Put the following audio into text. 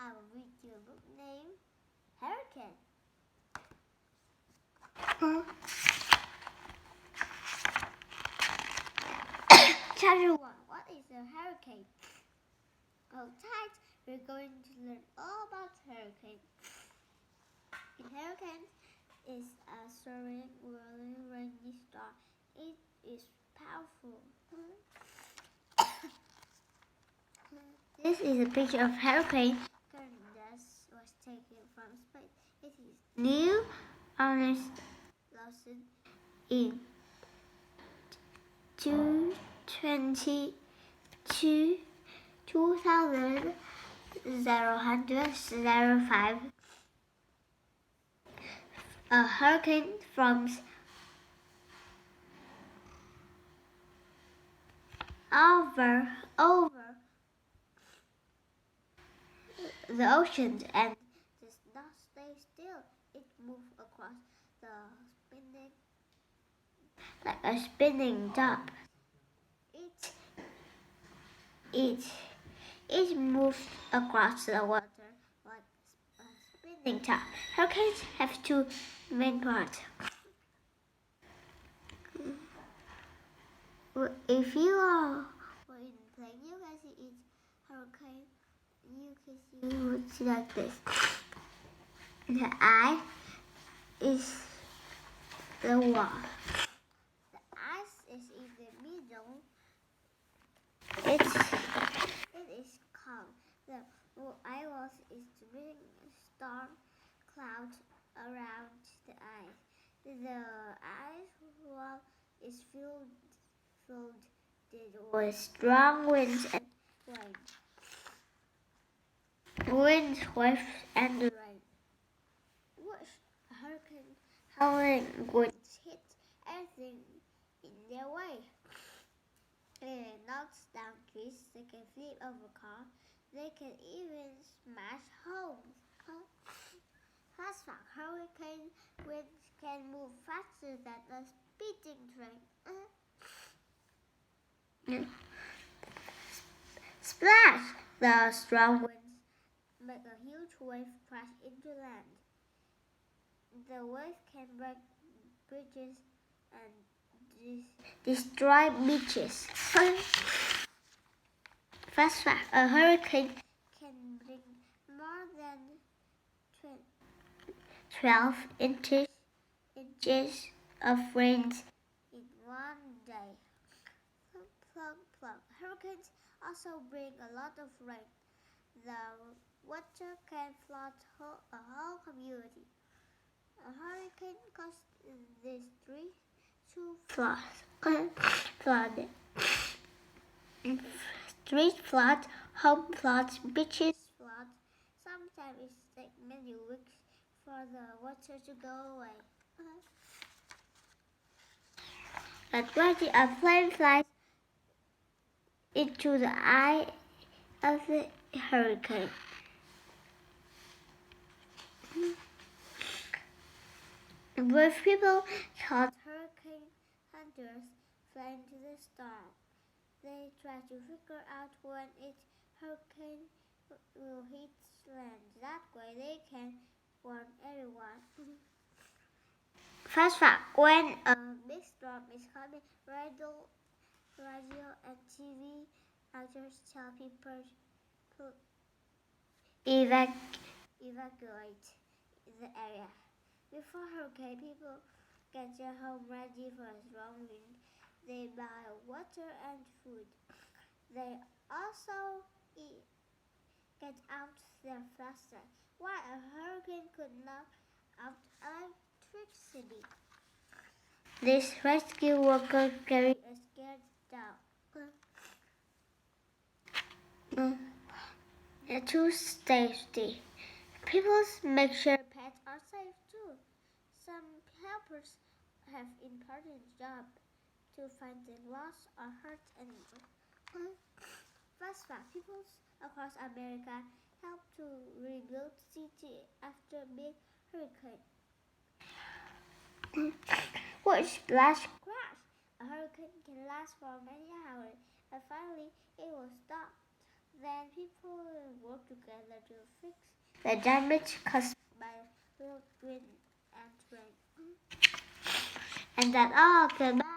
I will read you a book named Hurricane. Chapter 1. What is a hurricane? Hold tight, we're going to learn all about hurricane. A hurricane is a soaring, whirling, rainy storm. It is powerful. This is a picture of hurricane. This was taken from space. It is New Orleans in 2000 05. A hurricane forms over the ocean and does not stay still. It moves across the like a spinning top. It moves across the water like a spinning top. Hurricanes have two main parts. If you are in a plane, you can see it's hurricane. You can see like this. The eye is the wall. The ice is in the middle. It is calm. The eyewall is to bring storm clouds around the eye. The ice wall is filled with strong winds and rain. Winds, waves, and rain. Hurricane winds hit everything in their way. It knocks down trees. They can flip over cars. They can even smash homes. Fast track. Hurricane winds can move faster than a speeding train. Splash! The strong winds make a huge wave crash into land. The wave can break bridges and destroy beaches. Fast track. A hurricane can bring more than 12 inches of rain in one day. Hurricanes also bring a lot of rain. The water can flood a whole community. A hurricane causes the streets to flood. Streets flood, home floods, beaches flood. Sometimes it takes many weeks for the water to go away. But when a plane flies into the eye of the hurricane, brave people called hurricane hunters fly into the storm. They try to figure out when its hurricane will hit land. That way they can warn everyone. Fast track. When a big storm is coming, radio and TV anchors tell people to evacuate the area. Before hurricane, people get their home ready for a strong wind. They buy water and food. They also get out their flashlight. Why a hurricane could knock out electricity? This rescue worker carry a scared dog to safety. People make sure pets are safe too. Some helpers have important job to find the lost or hurt animals. Fast track. People across America help to rebuild city after big hurricane. Which splash crash? A hurricane can last for many hours, but finally it will stop. Then people work together to fix the damage caused by wind and rain. And that's all. Goodbye.